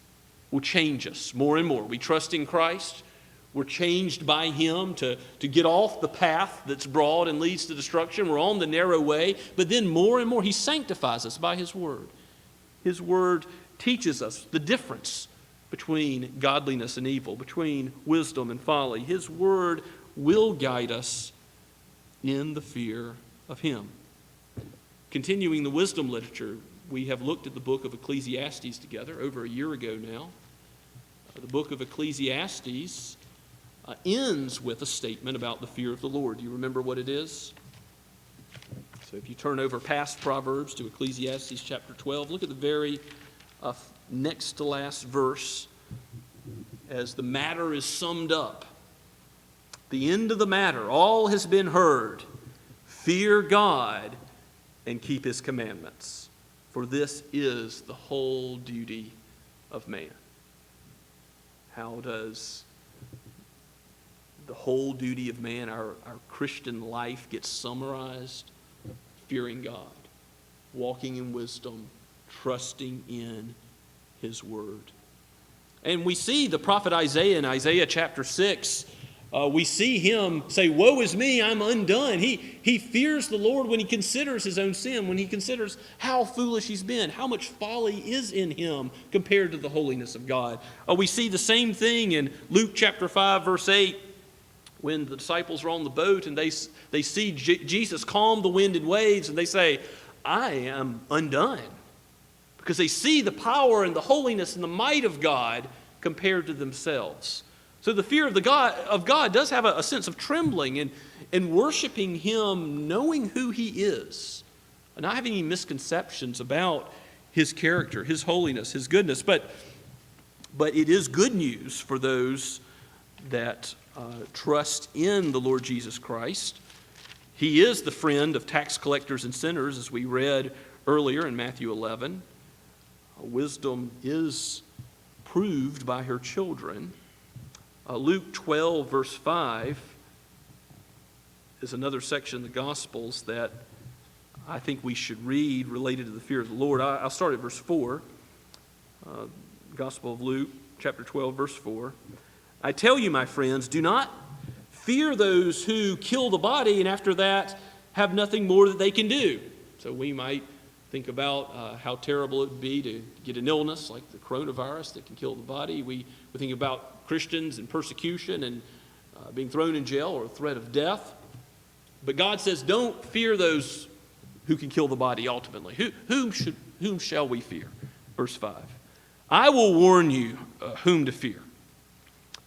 Speaker 3: will change us more and more. We trust in Christ. We're changed by him to get off the path that's broad and leads to destruction. We're on the narrow way. But then more and more, he sanctifies us by his word. His word teaches us the difference between godliness and evil, between wisdom and folly. His word will guide us in the fear of him. Continuing the wisdom literature, we have looked at the book of Ecclesiastes together over a year ago now. The book of Ecclesiastes ends with a statement about the fear of the Lord. Do you remember what it is? So if you turn over past Proverbs to Ecclesiastes chapter 12, look at the very next to last verse as the matter is summed up. The end of the matter, all has been heard. Fear God and keep his commandments, for this is the whole duty of man. How does the whole duty of man, our Christian life, get summarized? Fearing God, walking in wisdom, trusting in his word. And we see the prophet Isaiah in Isaiah chapter 6. We see him say, "Woe is me, I'm undone." He fears the Lord when he considers his own sin, when he considers how foolish he's been, how much folly is in him compared to the holiness of God. We see the same thing in Luke chapter 5, verse 8, when the disciples are on the boat and they see Jesus calm the wind and waves, and they say, "I am undone," because they see the power and the holiness and the might of God compared to themselves. So the fear of God does have a sense of trembling and worshiping him, knowing who he is, and not having any misconceptions about his character, his holiness, his goodness. But it is good news for those that trust in the Lord Jesus Christ. He is the friend of tax collectors and sinners, as we read earlier in Matthew 11. Wisdom is proved by her children. Luke 12, verse 5 is another section of the Gospels that I think we should read related to the fear of the Lord. I'll start at verse 4. Gospel of Luke, chapter 12, verse 4. "I tell you, my friends, do not fear those who kill the body and after that have nothing more that they can do." So we might think about how terrible it would be to get an illness like the coronavirus that can kill the body. We think about Christians and persecution and being thrown in jail or threat of death. But God says, don't fear those who can kill the body ultimately. Whom shall we fear? Verse 5. "I will warn you whom to fear.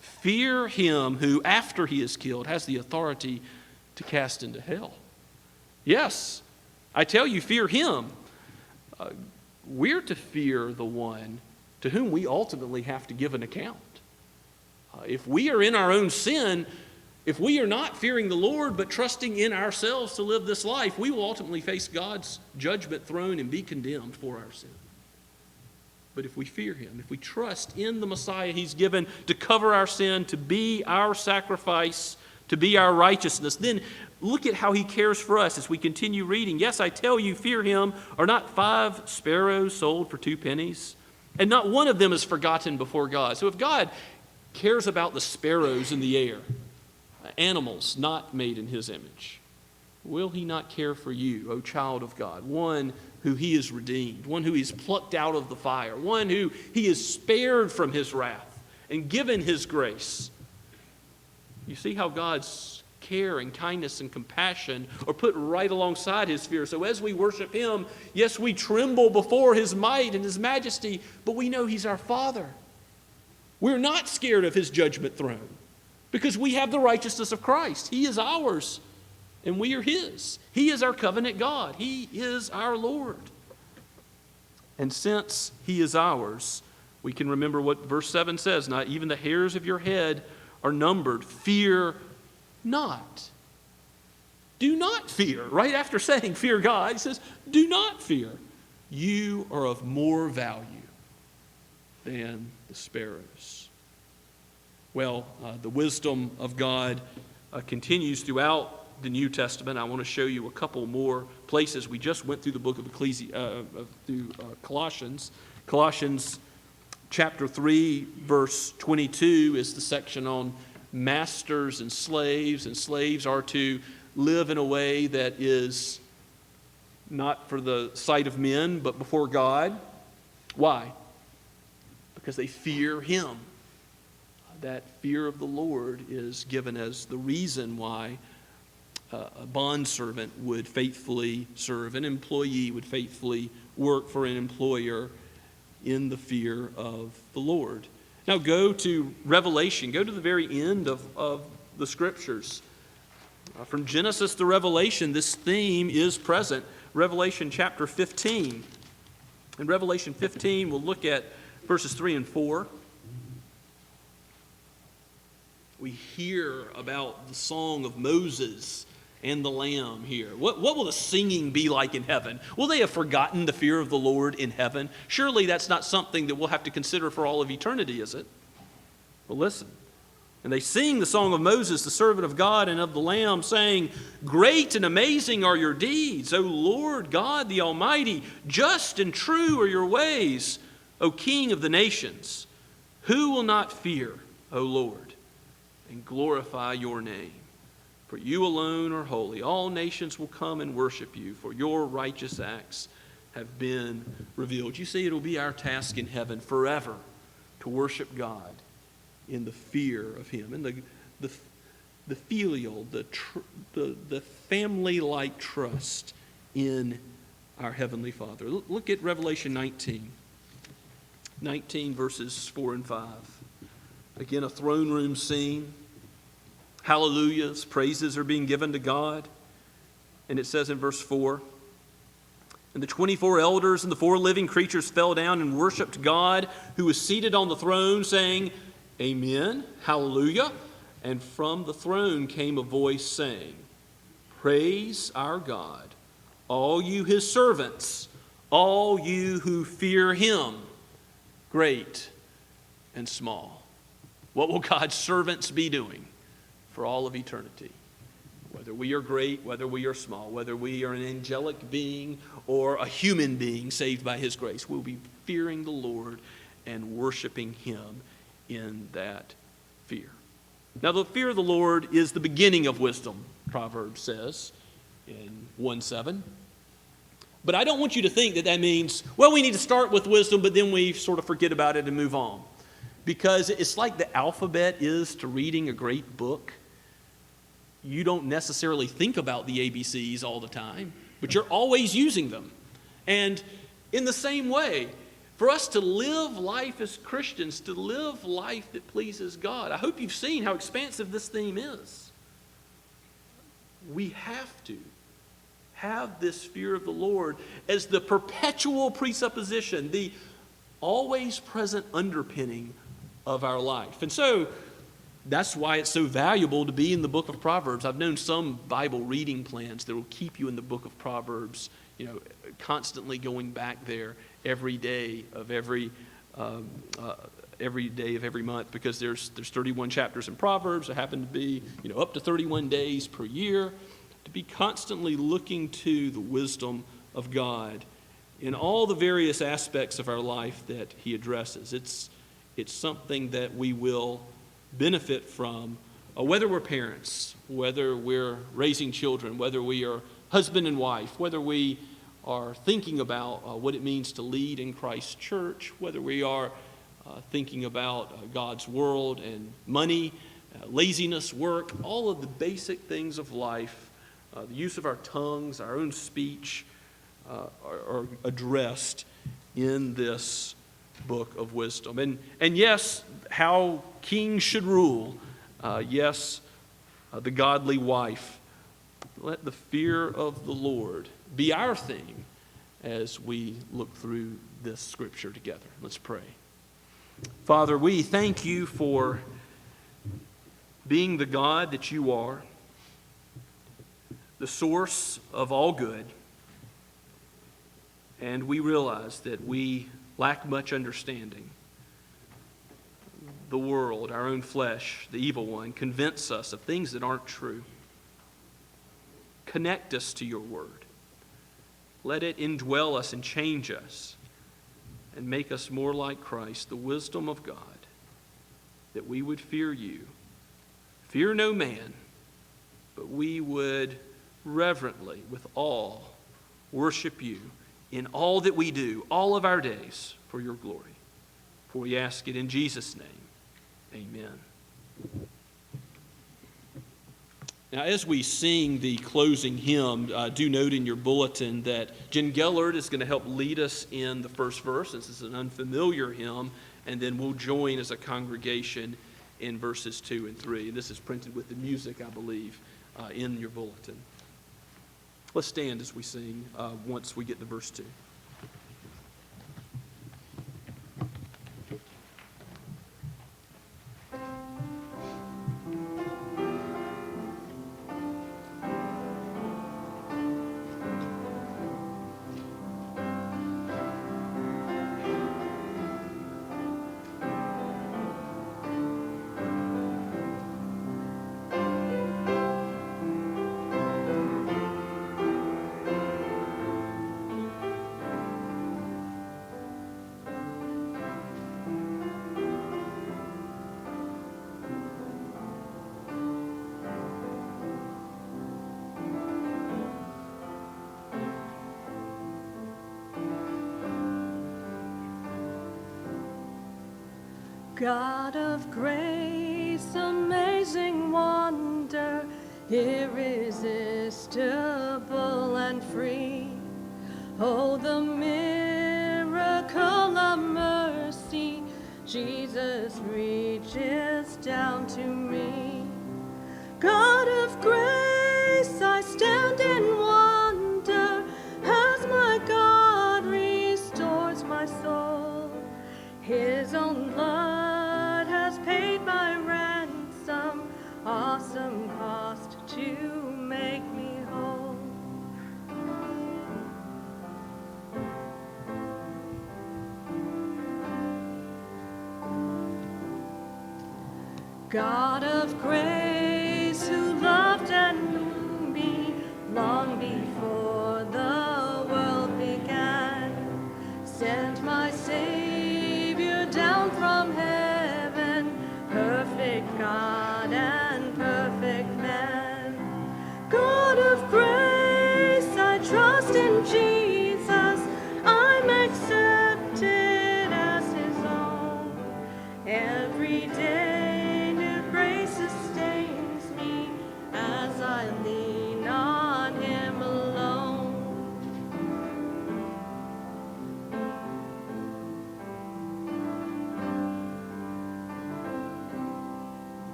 Speaker 3: Fear him who, after he is killed, has the authority to cast into hell." Yes, I tell you, fear him. We're to fear the one to whom we ultimately have to give an account. If we are in our own sin, if we are not fearing the Lord but trusting in ourselves to live this life, we will ultimately face God's judgment throne and be condemned for our sin. But if we fear him, if we trust in the Messiah he's given to cover our sin, to be our sacrifice, to be our righteousness, then look at how he cares for us as we continue reading. "Yes, I tell you, fear him. Are not 5 sparrows sold for 2 pennies? And not one of them is forgotten before God." So if God cares about the sparrows in the air, animals not made in his image, will he not care for you, O child of God, one who he has redeemed, one who he's plucked out of the fire, one who he has spared from his wrath and given his grace? You see how God's care and kindness and compassion are put right alongside his fear. So as we worship him, yes, we tremble before his might and his majesty, but we know he's our Father. We're not scared of his judgment throne because we have the righteousness of Christ. He is ours and we are his. He is our covenant God. He is our Lord. And since he is ours, we can remember what verse 7 says, "Not even the hairs of your head are numbered. Fear not." Do not fear. Right after saying fear God, he says, do not fear. You are of more value than the sparrows. Well, the wisdom of God continues throughout the New Testament. I want to show you a couple more places. We just went through the book of Colossians. Colossians chapter 3, verse 22 is the section on masters and slaves are to live in a way that is not for the sight of men, but before God. Why? Because they fear him. That fear of the Lord is given as the reason why a bondservant would faithfully serve, an employee would faithfully work for an employer in the fear of the Lord. Now go to Revelation. Go to the very end of the Scriptures. From Genesis to Revelation, this theme is present. Revelation chapter 15. In Revelation 15, we'll look at verses 3 and 4. We hear about the song of Moses and the Lamb here. What will the singing be like in heaven? Will they have forgotten the fear of the Lord in heaven? Surely that's not something that we'll have to consider for all of eternity, is it? Well, listen. And they sing the song of Moses, the servant of God, and of the Lamb, saying, "Great and amazing are your deeds, O Lord God the Almighty. Just and true are your ways, O King of the nations. Who will not fear, O Lord, and glorify your name? For you alone are holy. All nations will come and worship you, for your righteous acts have been revealed." You see, it'll be our task in heaven forever to worship God in the fear of Him, in the filial, the family-like trust in our Heavenly Father. Look at Revelation 19 verses 4 and 5. Again, a throne room scene. Hallelujahs, praises are being given to God. And it says in verse 4, "And the 24 elders and the 4 living creatures fell down and worshiped God who was seated on the throne, saying, Amen, hallelujah. And from the throne came a voice saying, Praise our God, all you His servants, all you who fear Him, great and small." What will God's servants be doing for all of eternity? Whether we are great, whether we are small, whether we are an angelic being or a human being saved by His grace, we'll be fearing the Lord and worshiping Him in that fear. Now, the fear of the Lord is the beginning of wisdom, Proverbs says in 1:7. But I don't want you to think that that means, well, we need to start with wisdom, but then we sort of forget about it and move on. Because it's like the alphabet is to reading a great book. You don't necessarily think about the ABCs all the time, but you're always using them. And in the same way, for us to live life as Christians, to live life that pleases God, I hope you've seen how expansive this theme is. We have to have this fear of the Lord as the perpetual presupposition, the always present underpinning of our life. And so that's why it's so valuable to be in the book of Proverbs. I've known some Bible reading plans that will keep you in the book of Proverbs, constantly going back there every day of every month, because there's 31 chapters in Proverbs. There happen to be up to 31 days per year, to be constantly looking to the wisdom of God in all the various aspects of our life that He addresses. It's something that we will benefit from, whether we're parents, whether we're raising children, whether we are husband and wife, whether we are thinking about what it means to lead in Christ's church, whether we are thinking about God's world and money, laziness, work, all of the basic things of life, the use of our tongues, our own speech, are addressed in this book of wisdom. And yes, how kings should rule. Yes, the godly wife. Let the fear of the Lord be our theme as we look through this scripture together. Let's pray. Father, we thank you for being the God that you are, the source of all good. And we realize that we lack much understanding. The world, our own flesh, the evil one, convince us of things that aren't true. Connect us to your word. Let it indwell us and change us and make us more like Christ, the wisdom of God, that we would fear you. Fear no man, but we would reverently, with awe, worship you in all that we do, all of our days, for your glory. For we ask it in Jesus' name. Amen. Now, as we sing the closing hymn, do note in your bulletin that Jen Gellert is going to help lead us in the first verse, since it's an unfamiliar hymn, and then we'll join as a congregation in verses 2 and 3. And this is printed with the music, I believe, in your bulletin. Let's stand as we sing once we get to verse 2.
Speaker 4: God of grace, amazing wonder, irresistible and free. Oh, the miracle of mercy, Jesus reaches down to me. God of grace, I stand in wonder as my God restores my soul. His own blood has paid my ransom, awesome cost to make me whole. God of grace, who loved and knew me long before the world began, sent my Savior down from heaven, perfect God and perfect man. God of grace, I trust in Jesus, I'm accepted as his own. Every day new grace sustains me as I lean on him alone.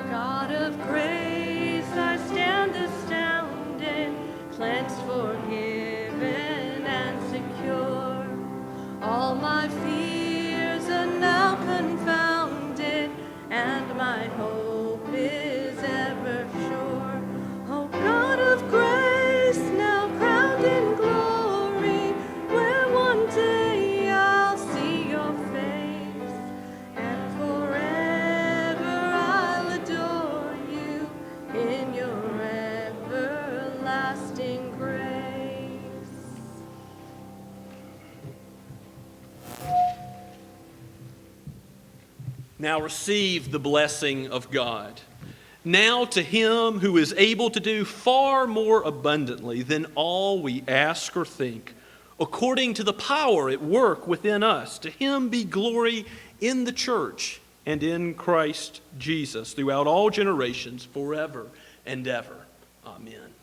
Speaker 4: God of grace, I stand astounded, cleansed, forgiven, and secure. All my fears are now confounded, and my hope is ever sure. Oh, God of grace, now crowned in glory, where one day I'll see your face, and forever I'll adore you in your everlasting grace.
Speaker 3: Now receive the blessing of God. Now to him who is able to do far more abundantly than all we ask or think, according to the power at work within us, to him be glory in the church and in Christ Jesus throughout all generations, forever and ever. Amen.